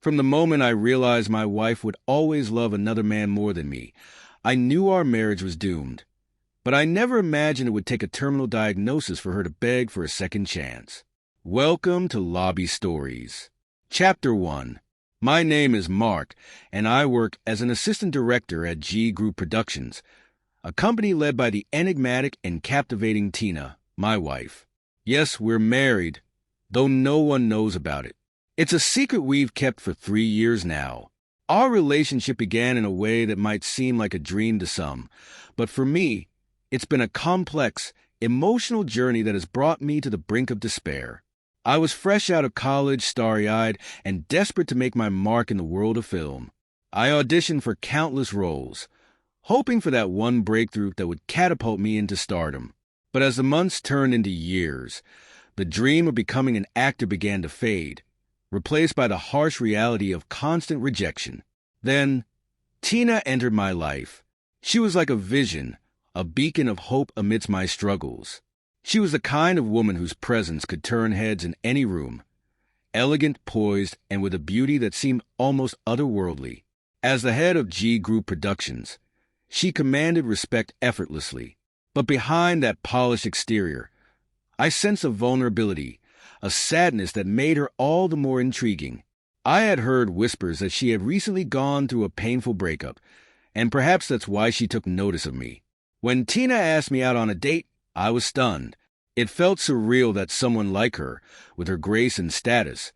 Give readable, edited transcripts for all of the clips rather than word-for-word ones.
From the moment I realized my wife would always love another man more than me, I knew our marriage was doomed. But I never imagined it would take a terminal diagnosis for her to beg for a second chance. Welcome to Lobby Stories. Chapter 1. My name is Mark, and I work as an assistant director at G Group Productions, a company led by the enigmatic and captivating Tina, my wife. Yes, we're married, though no one knows about it. It's a secret we've kept for 3 years now. Our relationship began in a way that might seem like a dream to some, but for me, it's been a complex, emotional journey that has brought me to the brink of despair. I was fresh out of college, starry-eyed, and desperate to make my mark in the world of film. I auditioned for countless roles, hoping for that one breakthrough that would catapult me into stardom. But as the months turned into years, the dream of becoming an actor began to fade, replaced by the harsh reality of constant rejection. Then, Tina entered my life. She was like a vision, a beacon of hope amidst my struggles. She was the kind of woman whose presence could turn heads in any room, elegant, poised, and with a beauty that seemed almost otherworldly. As the head of G Group Productions, she commanded respect effortlessly. But behind that polished exterior, I sensed a vulnerability, a sadness that made her all the more intriguing. I had heard whispers that she had recently gone through a painful breakup, and perhaps that's why she took notice of me. When Tina asked me out on a date, I was stunned. It felt surreal that someone like her, with her grace and status,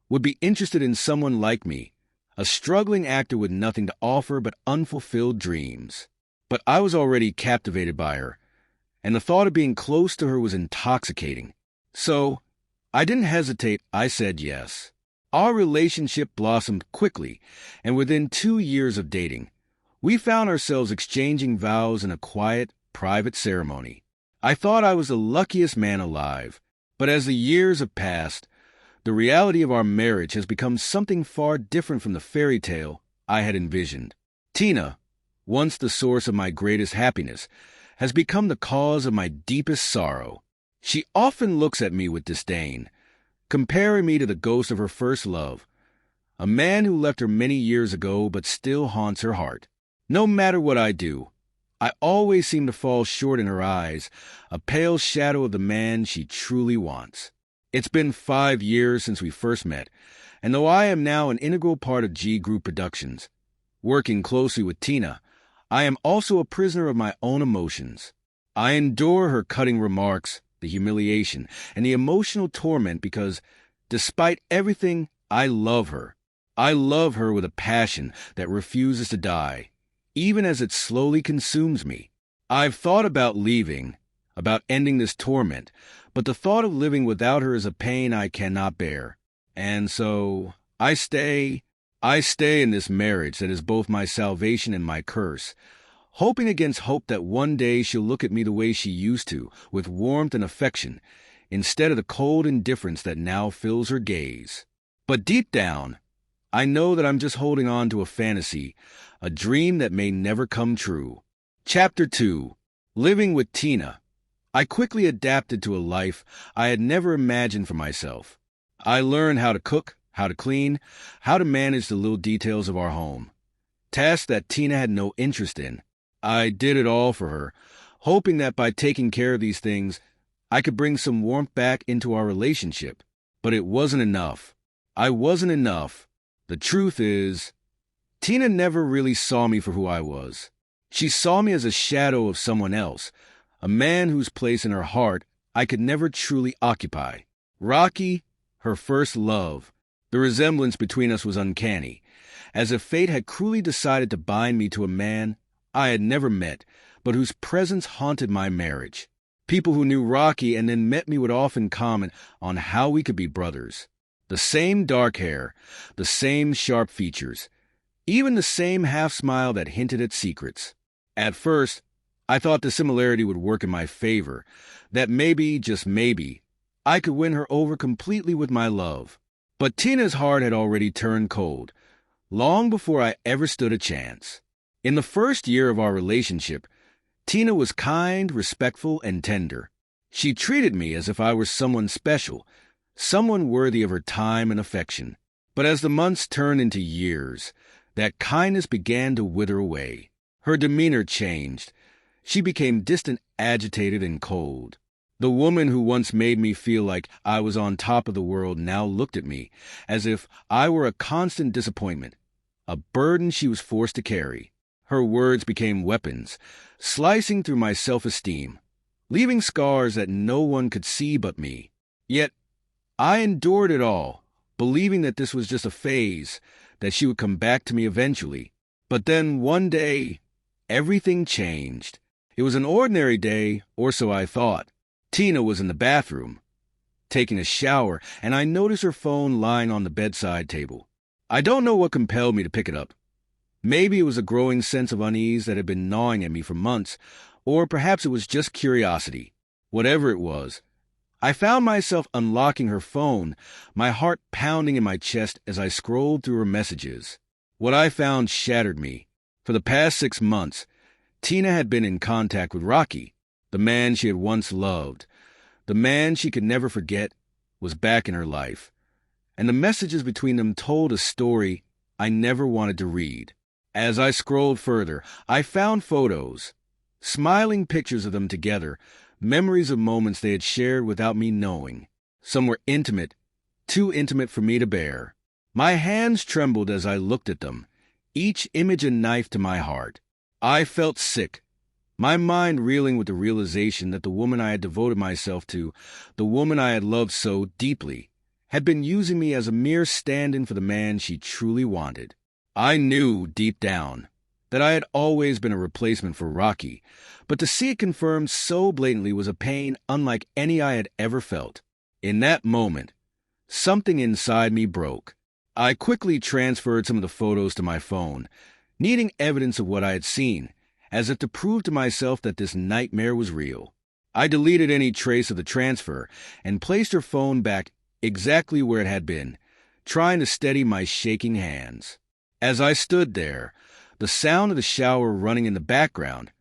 would be interested in someone like me, a struggling actor with nothing to offer but unfulfilled dreams. But I was already captivated by her, and the thought of being close to her was intoxicating. So, I didn't hesitate, I said yes. Our relationship blossomed quickly, and within 2 years of dating, we found ourselves exchanging vows in a quiet, private ceremony. I thought I was the luckiest man alive, but as the years have passed, the reality of our marriage has become something far different from the fairy tale I had envisioned. Tina, once the source of my greatest happiness, has become the cause of my deepest sorrow. She often looks at me with disdain, comparing me to the ghost of her first love, a man who left her many years ago but still haunts her heart. No matter what I do, I always seem to fall short in her eyes, a pale shadow of the man she truly wants. It's been 5 years since we first met, and though I am now an integral part of G Group Productions, working closely with Tina, I am also a prisoner of my own emotions. I endure her cutting remarks, the humiliation, and the emotional torment because, despite everything, I love her. I love her with a passion that refuses to die, even as it slowly consumes me. I've thought about leaving, about ending this torment, but the thought of living without her is a pain I cannot bear. And so, I stay in this marriage that is both my salvation and my curse, hoping against hope that one day she'll look at me the way she used to, with warmth and affection, instead of the cold indifference that now fills her gaze. But deep down, I know that I'm just holding on to a fantasy, a dream that may never come true. Chapter 2. Living with Tina. I quickly adapted to a life I had never imagined for myself. I learned how to cook, how to clean, how to manage the little details of our home. Tasks that Tina had no interest in. I did it all for her, hoping that by taking care of these things, I could bring some warmth back into our relationship. But it wasn't enough. I wasn't enough. The truth is, Tina never really saw me for who I was. She saw me as a shadow of someone else, a man whose place in her heart I could never truly occupy. Rocky, her first love, the resemblance between us was uncanny, as if fate had cruelly decided to bind me to a man I had never met, but whose presence haunted my marriage. People who knew Rocky and then met me would often comment on how we could be brothers. The same dark hair, the same sharp features, even the same half-smile that hinted at secrets. At first, I thought the similarity would work in my favor, that maybe, just maybe, I could win her over completely with my love. But Tina's heart had already turned cold, long before I ever stood a chance. In the first year of our relationship, Tina was kind, respectful, and tender. She treated me as if I were someone special, someone worthy of her time and affection. But as the months turned into years, that kindness began to wither away. Her demeanor changed. She became distant, agitated, and cold. The woman who once made me feel like I was on top of the world now looked at me as if I were a constant disappointment, a burden she was forced to carry. Her words became weapons, slicing through my self-esteem, leaving scars that no one could see but me. Yet, I endured it all, believing that this was just a phase, that she would come back to me eventually. But then one day, everything changed. It was an ordinary day, or so I thought. Tina was in the bathroom, taking a shower, and I noticed her phone lying on the bedside table. I don't know what compelled me to pick it up. Maybe it was a growing sense of unease that had been gnawing at me for months, or perhaps it was just curiosity. Whatever it was, I found myself unlocking her phone, my heart pounding in my chest as I scrolled through her messages. What I found shattered me. For the past 6 months, Tina had been in contact with Rocky. The man she had once loved, the man she could never forget, was back in her life. And the messages between them told a story I never wanted to read. As I scrolled further, I found photos, smiling pictures of them together, memories of moments they had shared without me knowing. Some were intimate, too intimate for me to bear. My hands trembled as I looked at them, each image a knife to my heart. I felt sick, my mind reeling with the realization that the woman I had devoted myself to, the woman I had loved so deeply, had been using me as a mere stand-in for the man she truly wanted. I knew, deep down, that I had always been a replacement for Rocky, but to see it confirmed so blatantly was a pain unlike any I had ever felt. In that moment, something inside me broke. I quickly transferred some of the photos to my phone, needing evidence of what I had seen, as if to prove to myself that this nightmare was real. I deleted any trace of the transfer and placed her phone back exactly where it had been, trying to steady my shaking hands. As I stood there, the sound of the shower running in the background,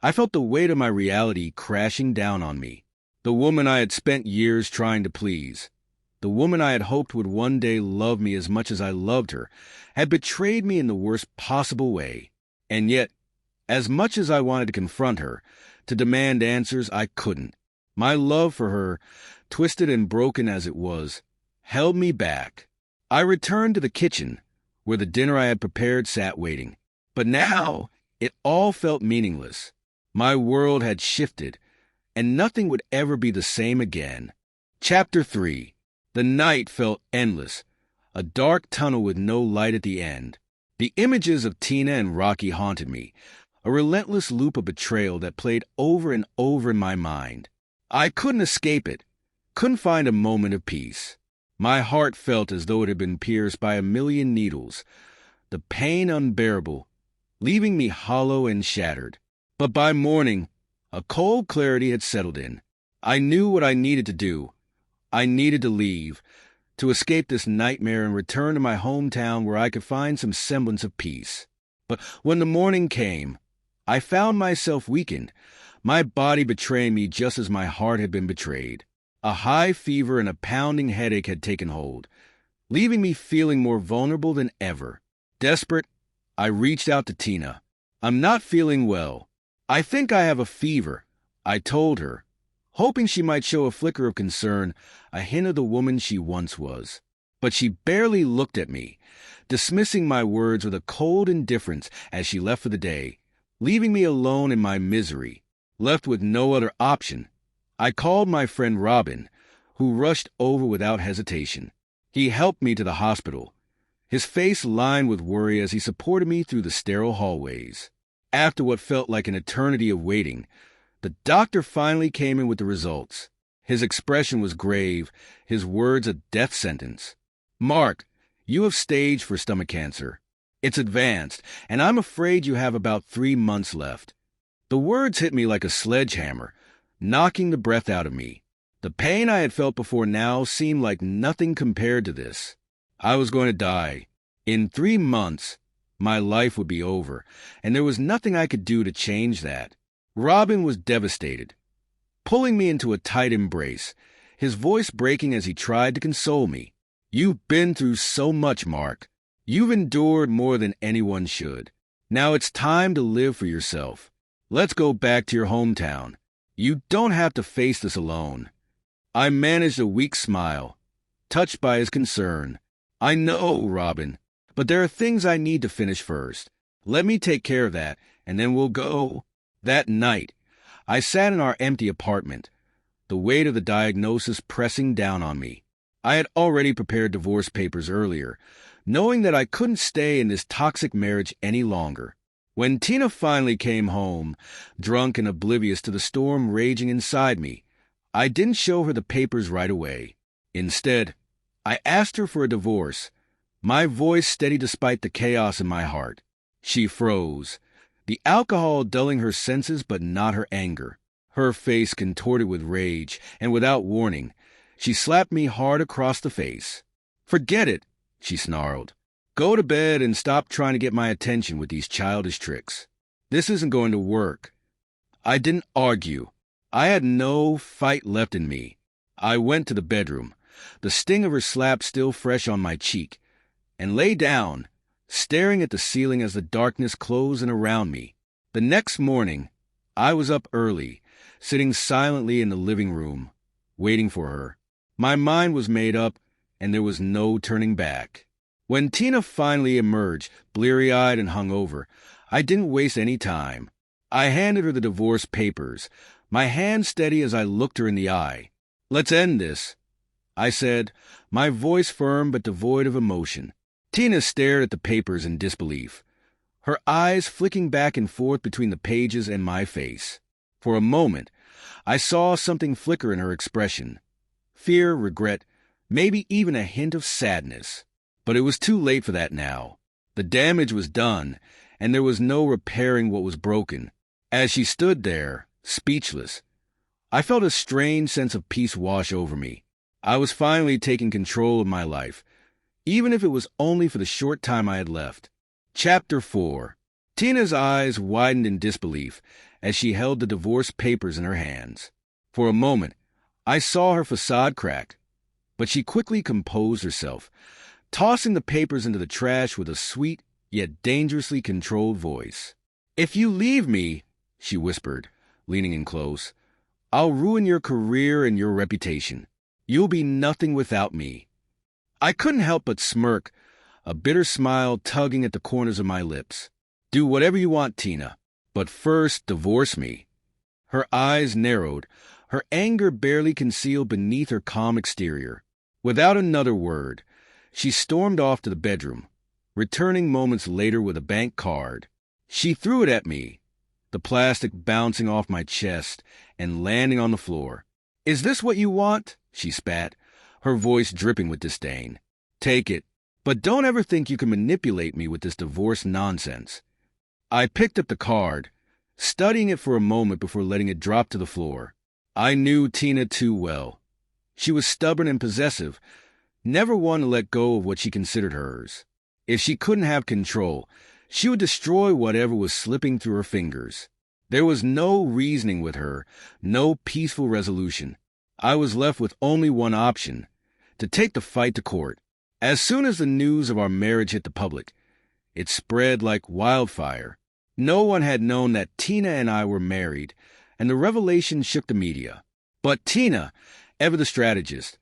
I felt the weight of my reality crashing down on me. The woman I had spent years trying to please, the woman I had hoped would one day love me as much as I loved her, had betrayed me in the worst possible way. And yet, as much as I wanted to confront her, to demand answers, I couldn't. My love for her, twisted and broken as it was, held me back. I returned to the kitchen, where the dinner I had prepared sat waiting. But now, it all felt meaningless. My world had shifted, and nothing would ever be the same again. Chapter 3. The night felt endless, a dark tunnel with no light at the end. The images of Tina and Rocky haunted me, a relentless loop of betrayal that played over and over in my mind. I couldn't escape it, couldn't find a moment of peace. My heart felt as though it had been pierced by a million needles, the pain unbearable, leaving me hollow and shattered. But by morning, a cold clarity had settled in. I knew what I needed to do. I needed to leave, to escape this nightmare and return to my hometown where I could find some semblance of peace. But when the morning came, I found myself weakened, my body betraying me just as my heart had been betrayed. A high fever and a pounding headache had taken hold, leaving me feeling more vulnerable than ever. Desperate, I reached out to Tina. "I'm not feeling well. I think I have a fever," I told her, hoping she might show a flicker of concern, a hint of the woman she once was. But she barely looked at me, dismissing my words with a cold indifference as she left for the day, leaving me alone in my misery. Left with no other option, I called my friend Robin, who rushed over without hesitation. He helped me to the hospital, his face lined with worry as he supported me through the sterile hallways. After what felt like an eternity of waiting, the doctor finally came in with the results. His expression was grave, his words a death sentence. "Mark, you have stage 4 stomach cancer. It's advanced, and I'm afraid you have about 3 months left." The words hit me like a sledgehammer, knocking the breath out of me. The pain I had felt before now seemed like nothing compared to this. I was going to die. In 3 months, my life would be over, and there was nothing I could do to change that. Robin was devastated, pulling me into a tight embrace, his voice breaking as he tried to console me. You've been through so much, Mark. You've endured more than anyone should. Now it's time to live for yourself. Let's go back to your hometown. You don't have to face this alone." I managed a weak smile, touched by his concern. "I know, Robin, but there are things I need to finish first. Let me take care of that, and then we'll go." That night, I sat in our empty apartment, the weight of the diagnosis pressing down on me. I had already prepared divorce papers earlier, knowing that I couldn't stay in this toxic marriage any longer. When Tina finally came home, drunk and oblivious to the storm raging inside me, I didn't show her the papers right away. Instead, I asked her for a divorce, my voice steady despite the chaos in my heart. She froze, the alcohol dulling her senses but not her anger. Her face contorted with rage, and without warning, she slapped me hard across the face. "Forget it," she snarled. "Go to bed and stop trying to get my attention with these childish tricks. This isn't going to work." I didn't argue. I had no fight left in me. I went to the bedroom, the sting of her slap still fresh on my cheek, and lay down, staring at the ceiling as the darkness closed in around me. The next morning, I was up early, sitting silently in the living room, waiting for her. My mind was made up, and there was no turning back. When Tina finally emerged, bleary-eyed and hungover, I didn't waste any time. I handed her the divorce papers, my hand steady as I looked her in the eye. "Let's end this," I said, my voice firm but devoid of emotion. Tina stared at the papers in disbelief, her eyes flicking back and forth between the pages and my face. For a moment, I saw something flicker in her expression. Fear, regret, maybe even a hint of sadness. But it was too late for that now. The damage was done, and there was no repairing what was broken. As she stood there, speechless, I felt a strange sense of peace wash over me. I was finally taking control of my life, even if it was only for the short time I had left. Chapter 4. Tina's eyes widened in disbelief as she held the divorce papers in her hands. For a moment, I saw her facade crack, but she quickly composed herself, tossing the papers into the trash with a sweet yet dangerously controlled voice. "If you leave me," she whispered, leaning in close, "I'll ruin your career and your reputation. You'll be nothing without me." I couldn't help but smirk, a bitter smile tugging at the corners of my lips. "Do whatever you want, Tina, but first divorce me." Her eyes narrowed, her anger barely concealed beneath her calm exterior. Without another word, she stormed off to the bedroom, returning moments later with a bank card. She threw it at me, the plastic bouncing off my chest and landing on the floor. "Is this what you want?" she spat, her voice dripping with disdain. "Take it, but don't ever think you can manipulate me with this divorce nonsense." I picked up the card, studying it for a moment before letting it drop to the floor. I knew Tina too well. She was stubborn and possessive, never one to let go of what she considered hers. If she couldn't have control, she would destroy whatever was slipping through her fingers. There was no reasoning with her, no peaceful resolution. I was left with only one option, to take the fight to court. As soon as the news of our marriage hit the public, it spread like wildfire. No one had known that Tina and I were married, and the revelation shook the media. But Tina, ever the strategist,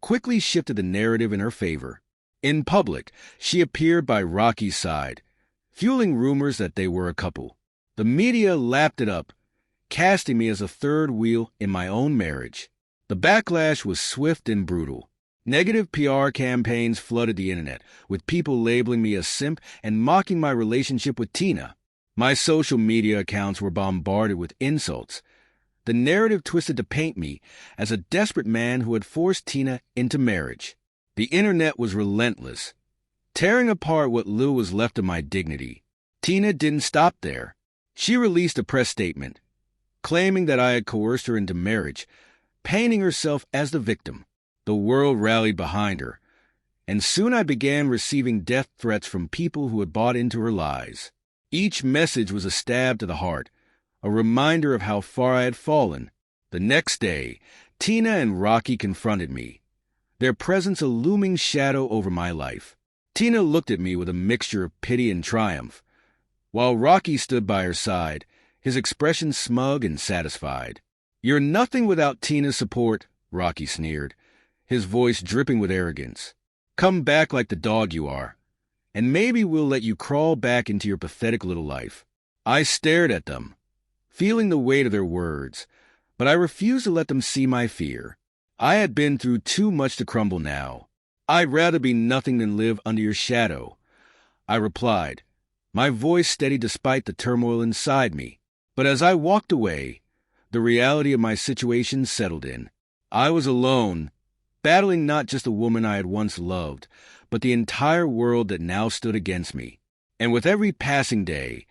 quickly shifted the narrative in her favor. In public, she appeared by Rocky's side, fueling rumors that they were a couple. The media lapped it up, casting me as a third wheel in my own marriage. The backlash was swift and brutal. Negative PR campaigns flooded the internet, with people labeling me a simp and mocking my relationship with Tina. My social media accounts were bombarded with insults. The narrative twisted to paint me as a desperate man who had forced Tina into marriage. The internet was relentless, tearing apart what little was left of my dignity. Tina didn't stop there. She released a press statement, claiming that I had coerced her into marriage, painting herself as the victim. The world rallied behind her, and soon I began receiving death threats from people who had bought into her lies. Each message was a stab to the heart, a reminder of how far I had fallen. The next day, Tina and Rocky confronted me. their presence a looming shadow over my life. Tina looked at me with a mixture of pity and triumph, while Rocky stood by her side, his expression smug and satisfied. "You're nothing without Tina's support," Rocky sneered, his voice dripping with arrogance. "Come back like the dog you are, and maybe we'll let you crawl back into your pathetic little life." I stared at them, feeling the weight of their words, but I refused to let them see my fear. I had been through too much to crumble now. "I'd rather be nothing than live under your shadow," I replied, my voice steady despite the turmoil inside me. But as I walked away, the reality of my situation settled in. I was alone, battling not just the woman I had once loved, but the entire world that now stood against me. And with every passing day,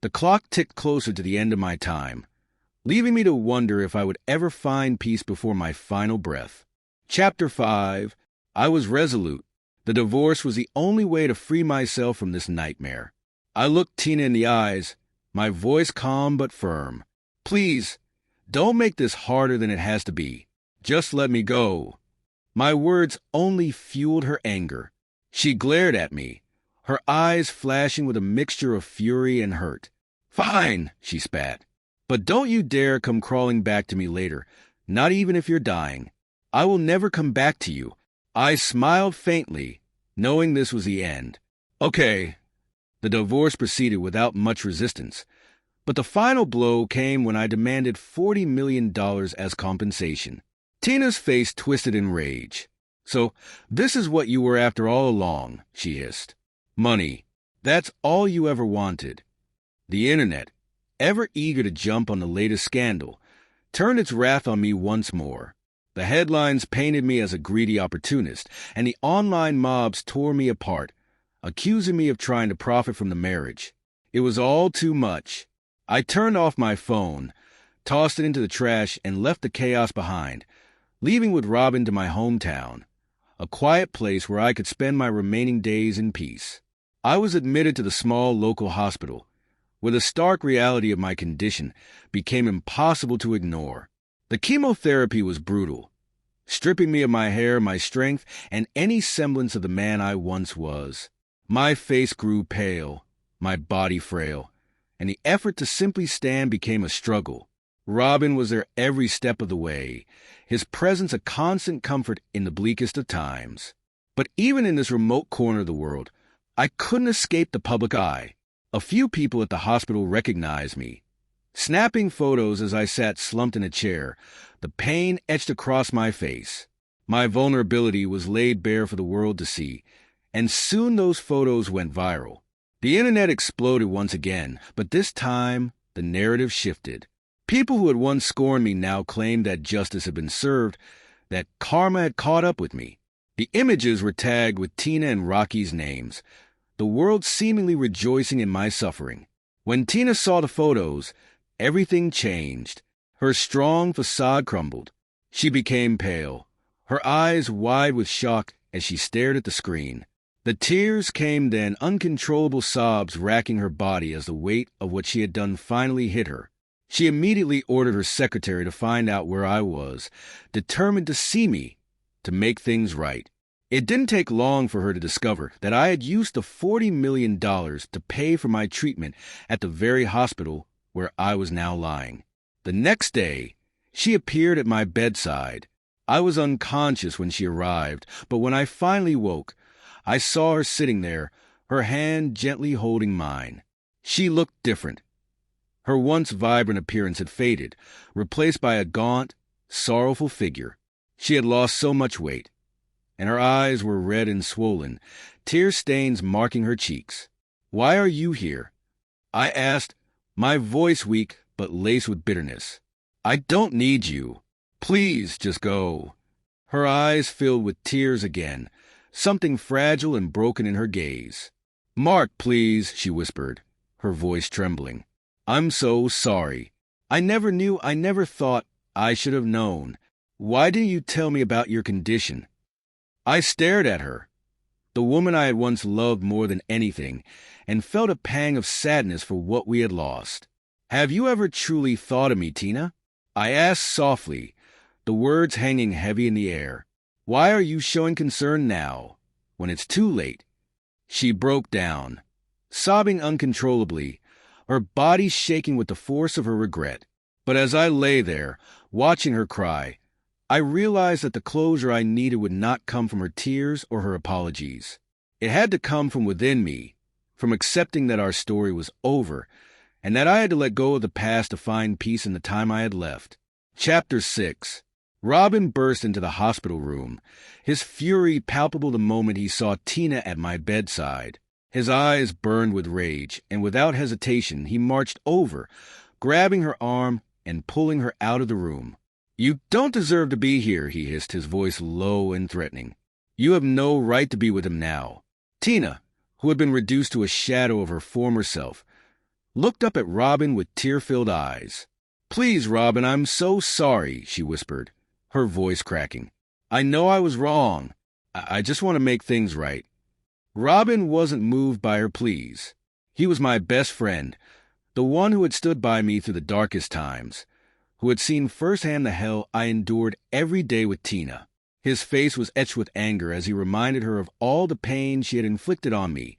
the clock ticked closer to the end of my time, leaving me to wonder if I would ever find peace before my final breath. Chapter 5. I was resolute. The divorce was the only way to free myself from this nightmare. I looked Tina in the eyes, my voice calm but firm. "Please, don't make this harder than it has to be. Just let me go." My words only fueled her anger. She glared at me, her eyes flashing with a mixture of fury and hurt. "Fine," she spat. "But don't you dare come crawling back to me later, not even if you're dying. I will never come back to you." I smiled faintly, knowing this was the end. Okay. The divorce proceeded without much resistance, but the final blow came when I demanded $40 million as compensation. Tina's face twisted in rage. "So this is what you were after all along," she hissed. "Money. That's all you ever wanted." The internet, ever eager to jump on the latest scandal, turned its wrath on me once more. The headlines painted me as a greedy opportunist, and the online mobs tore me apart, accusing me of trying to profit from the marriage. It was all too much. I turned off my phone, tossed it into the trash, and left the chaos behind, leaving with Robin to my hometown, a quiet place where I could spend my remaining days in peace. I was admitted to the small local hospital, where the stark reality of my condition became impossible to ignore. The chemotherapy was brutal, stripping me of my hair, my strength, and any semblance of the man I once was. My face grew pale, my body frail, and the effort to simply stand became a struggle. Robin was there every step of the way, his presence a constant comfort in the bleakest of times. But even in this remote corner of the world, I couldn't escape the public eye. A few people at the hospital recognized me, snapping photos as I sat slumped in a chair, the pain etched across my face. My vulnerability was laid bare for the world to see, and soon those photos went viral. The internet exploded once again, but this time the narrative shifted. People who had once scorned me now claimed that justice had been served, that karma had caught up with me. The images were tagged with Tina and Rocky's names, the world seemingly rejoicing in my suffering. When Tina saw the photos, everything changed. Her strong facade crumbled. She became pale, her eyes wide with shock as she stared at the screen. The tears came then, uncontrollable sobs racking her body as the weight of what she had done finally hit her. She immediately ordered her secretary to find out where I was, determined to see me, to make things right. It didn't take long for her to discover that I had used the $40 million to pay for my treatment at the very hospital where I was now lying. The next day, she appeared at my bedside. I was unconscious when she arrived, but when I finally woke, I saw her sitting there, her hand gently holding mine. She looked different. Her once vibrant appearance had faded, replaced by a gaunt, sorrowful figure. She had lost so much weight, and her eyes were red and swollen, tear stains marking her cheeks. "Why are you here?" I asked, my voice weak but laced with bitterness. "I don't need you. Please, just go." Her eyes filled with tears again, something fragile and broken in her gaze. "Mark, please," she whispered, her voice trembling. "I'm so sorry. I never knew, I never thought, I should have known. Why didn't you tell me about your condition?" I stared at her, the woman I had once loved more than anything, and felt a pang of sadness for what we had lost. "Have you ever truly thought of me, Tina?" I asked softly, the words hanging heavy in the air. Why are you showing concern now, when it's too late?" She broke down, sobbing uncontrollably, her body shaking with the force of her regret. But as I lay there, watching her cry, I realized that the closure I needed would not come from her tears or her apologies. It had to come from within me, from accepting that our story was over, and that I had to let go of the past to find peace in the time I had left. Chapter 6. Robin burst into the hospital room, his fury palpable the moment he saw Tina at my bedside. His eyes burned with rage, and without hesitation he marched over, grabbing her arm and pulling her out of the room. "You don't deserve to be here," he hissed, his voice low and threatening. "You have no right to be with him now." Tina, who had been reduced to a shadow of her former self, looked up at Robin with tear-filled eyes. "Please, Robin, I'm so sorry," she whispered, her voice cracking. "I know I was wrong. I just want to make things right." Robin wasn't moved by her pleas. He was my best friend, the one who had stood by me through the darkest times, who had seen firsthand the hell I endured every day with Tina. His face was etched with anger as he reminded her of all the pain she had inflicted on me,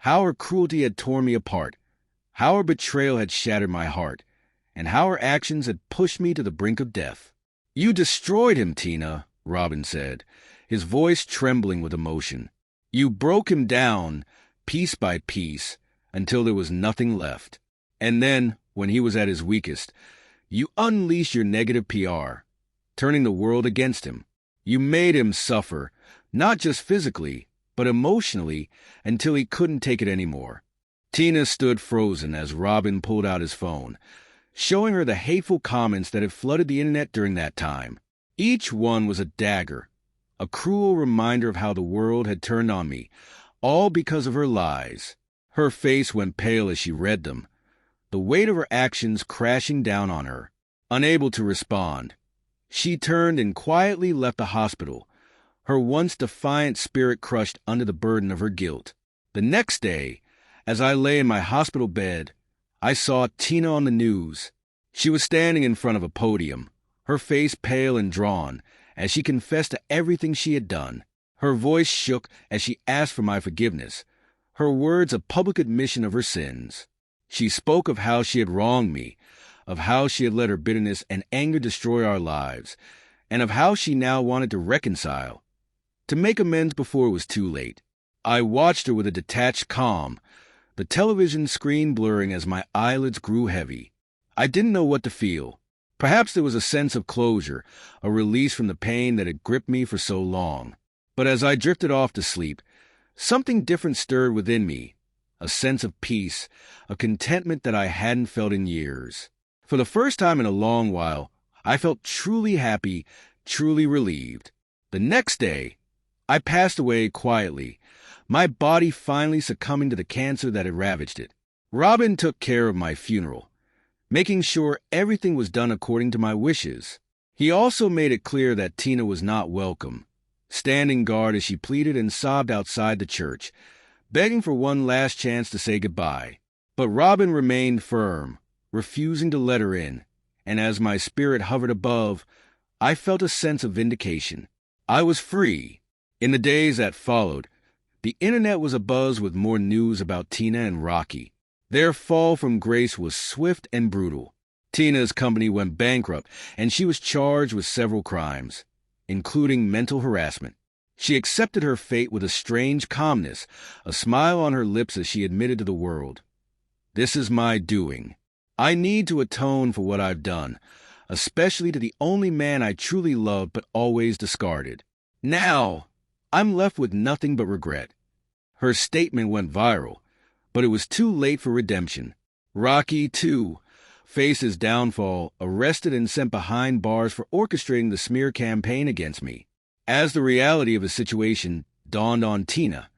how her cruelty had torn me apart, how her betrayal had shattered my heart, and how her actions had pushed me to the brink of death. "You destroyed him, Tina," Robin said, his voice trembling with emotion. "You broke him down, piece by piece, until there was nothing left. And then, when he was at his weakest, you unleashed your negative PR, turning the world against him. You made him suffer, not just physically, but emotionally, until he couldn't take it anymore." Tina stood frozen as Robin pulled out his phone, showing her the hateful comments that had flooded the internet during that time. Each one was a dagger, a cruel reminder of how the world had turned on me, all because of her lies. Her face went pale as she read them, the weight of her actions crashing down on her. Unable to respond, she turned and quietly left the hospital, her once defiant spirit crushed under the burden of her guilt. The next day, as I lay in my hospital bed, I saw Tina on the news. She was standing in front of a podium, her face pale and drawn, as she confessed to everything she had done. Her voice shook as she asked for my forgiveness, her words a public admission of her sins. She spoke of how she had wronged me, of how she had let her bitterness and anger destroy our lives, and of how she now wanted to reconcile, to make amends before it was too late. I watched her with a detached calm, the television screen blurring as my eyelids grew heavy. I didn't know what to feel. Perhaps there was a sense of closure, a release from the pain that had gripped me for so long. But as I drifted off to sleep, something different stirred within me, a sense of peace, a contentment that I hadn't felt in years. For the first time in a long while, I felt truly happy, truly relieved. The next day, I passed away quietly, my body finally succumbing to the cancer that had ravaged it. Robin took care of my funeral, making sure everything was done according to my wishes. He also made it clear that Tina was not welcome, standing guard as she pleaded and sobbed outside the church, begging for one last chance to say goodbye. But Robin remained firm, refusing to let her in, and as my spirit hovered above, I felt a sense of vindication. I was free. In the days that followed, the internet was abuzz with more news about Tina and Rocky. Their fall from grace was swift and brutal. Tina's company went bankrupt, and she was charged with several crimes, including mental harassment. She accepted her fate with a strange calmness, a smile on her lips as she admitted to the world, "This is my doing. I need to atone for what I've done, especially to the only man I truly loved but always discarded. Now, I'm left with nothing but regret." Her statement went viral, but it was too late for redemption. Rocky, too, faced his downfall, arrested and sent behind bars for orchestrating the smear campaign against me. As the reality of the situation dawned on Tina,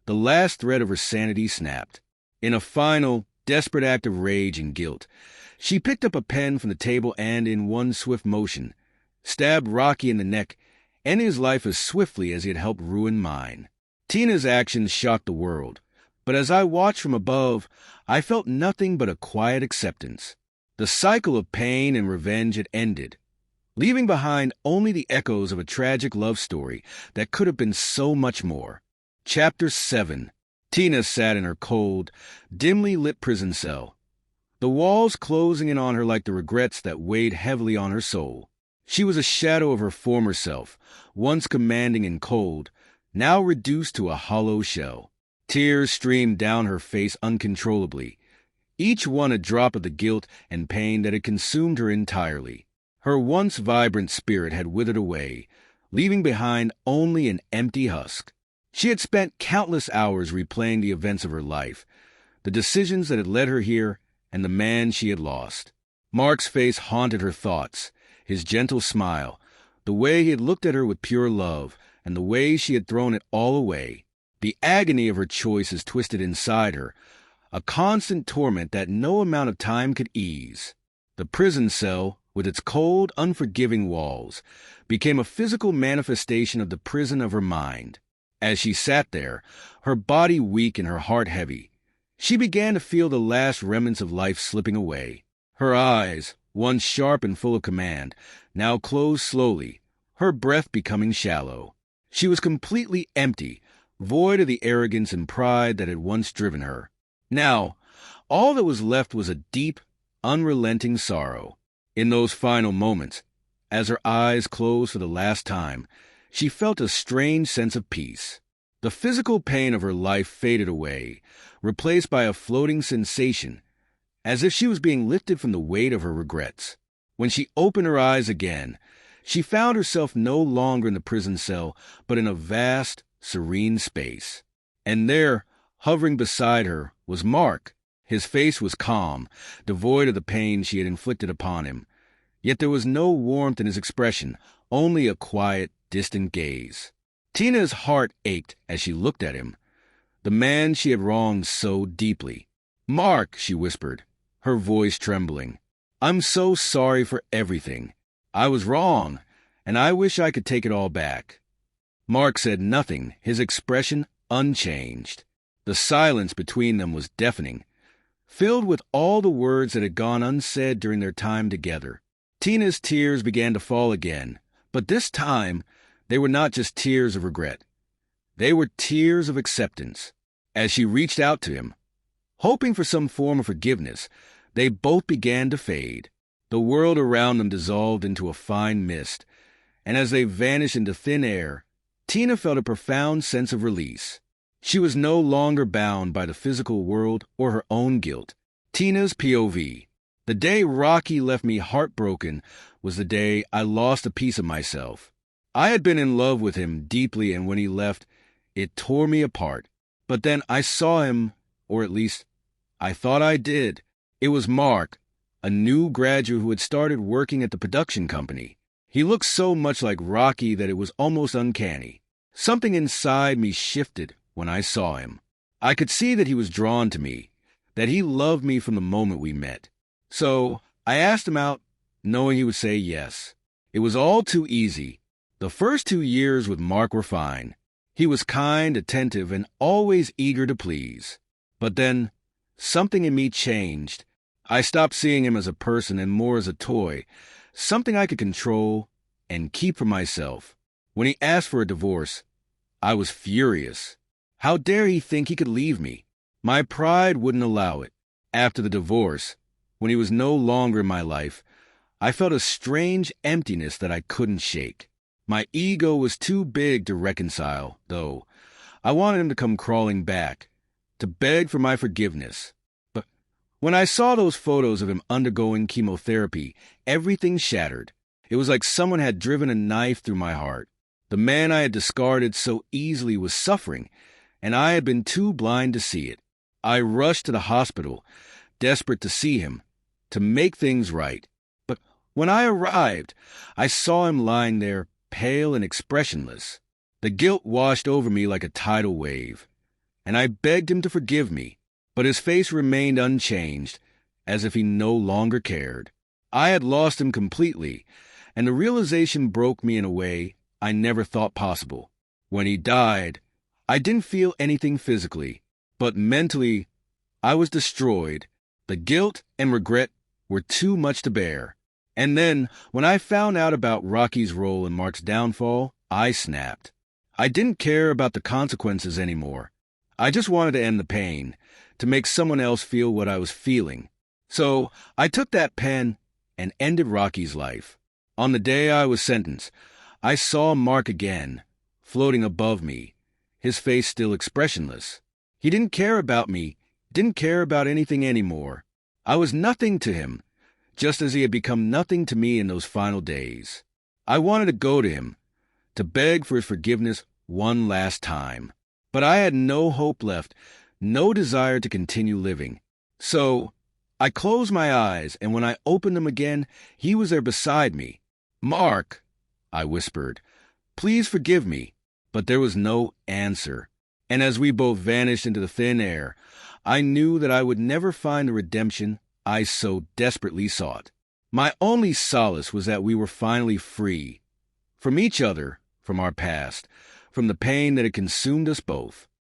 the last thread of her sanity snapped. In a final, desperate act of rage and guilt, she picked up a pen from the table and, in one swift motion, stabbed Rocky in the neck, ending his life as swiftly as he had helped ruin mine. Tina's actions shocked the world, but as I watched from above, I felt nothing but a quiet acceptance. The cycle of pain and revenge had ended. leaving behind only the echoes of a tragic love story that could have been so much more. Chapter 7. Tina sat in her cold, dimly lit prison cell, the walls closing in on her like the regrets that weighed heavily on her soul. She was a shadow of her former self, once commanding and cold, now reduced to a hollow shell. Tears streamed down her face uncontrollably, each one a drop of the guilt and pain that had consumed her entirely. Her once vibrant spirit had withered away, leaving behind only an empty husk. She had spent countless hours replaying the events of her life, the decisions that had led her here, and the man she had lost. Mark's face haunted her thoughts, his gentle smile, the way he had looked at her with pure love, and the way she had thrown it all away. The agony of her choices twisted inside her, a constant torment that no amount of time could ease. The prison cell, with its cold, unforgiving walls, became a physical manifestation of the prison of her mind. As she sat there, her body weak and her heart heavy, she began to feel the last remnants of life slipping away. Her eyes, once sharp and full of command, now closed slowly, her breath becoming shallow. She was completely empty, void of the arrogance and pride that had once driven her. Now, all that was left was a deep, unrelenting sorrow. In those final moments, as her eyes closed for the last time, she felt a strange sense of peace. The physical pain of her life faded away, replaced by a floating sensation, as if she was being lifted from the weight of her regrets. When she opened her eyes again, she found herself no longer in the prison cell, but in a vast, serene space. And there, hovering beside her, was Mark. His face was calm, devoid of the pain she had inflicted upon him. Yet there was no warmth in his expression, only a quiet, distant gaze. Tina's heart ached as she looked at him, the man she had wronged so deeply. "Mark," she whispered, her voice trembling, "I'm so sorry for everything. I was wrong, and I wish I could take it all back." Mark said nothing, his expression unchanged. The silence between them was deafening, filled with all the words that had gone unsaid during their time together. Tina's tears began to fall again, but this time they were not just tears of regret. They were tears of acceptance. As she reached out to him, hoping for some form of forgiveness, they both began to fade. The world around them dissolved into a fine mist, and as they vanished into thin air, Tina felt a profound sense of release. She was no longer bound by the physical world or her own guilt. Tina's POV. The day Rocky left me heartbroken was the day I lost a piece of myself. I had been in love with him deeply, and when he left, it tore me apart. But then I saw him, or at least I thought I did. It was Mark, a new graduate who had started working at the production company. He looked so much like Rocky that it was almost uncanny. Something inside me shifted when I saw him. I could see that he was drawn to me, that he loved me from the moment we met. So I asked him out, knowing he would say yes. It was all too easy. The first 2 years with Mark were fine. He was kind, attentive, and always eager to please. But then, something in me changed. I stopped seeing him as a person and more as a toy, something I could control and keep for myself. When he asked for a divorce, I was furious. How dare he think he could leave me? My pride wouldn't allow it. After the divorce, when he was no longer in my life, I felt a strange emptiness that I couldn't shake. My ego was too big to reconcile, though. I wanted him to come crawling back, to beg for my forgiveness. But when I saw those photos of him undergoing chemotherapy, everything shattered. It was like someone had driven a knife through my heart. The man I had discarded so easily was suffering, and I had been too blind to see it. I rushed to the hospital, desperate to see him, to make things right. But when I arrived, I saw him lying there, pale and expressionless. The guilt washed over me like a tidal wave, and I begged him to forgive me, but his face remained unchanged, as if he no longer cared. I had lost him completely, and the realization broke me in a way I never thought possible. When he died, I didn't feel anything physically, but mentally, I was destroyed. The guilt and regret were too much to bear. And then, when I found out about Rocky's role in Mark's downfall, I snapped. I didn't care about the consequences anymore. I just wanted to end the pain, to make someone else feel what I was feeling. So, I took that pen and ended Rocky's life. On the day I was sentenced, I saw Mark again, floating above me, his face still expressionless. He didn't care about me, didn't care about anything anymore. I was nothing to him, just as he had become nothing to me in those final days. I wanted to go to him, to beg for his forgiveness one last time. But I had no hope left, no desire to continue living. So, I closed my eyes, and when I opened them again, he was there beside me. "Mark," I whispered, "please forgive me." But there was no answer. And as we both vanished into the thin air, I knew that I would never find the redemption I so desperately sought. My only solace was that we were finally free. From each other, from our past, from the pain that had consumed us both.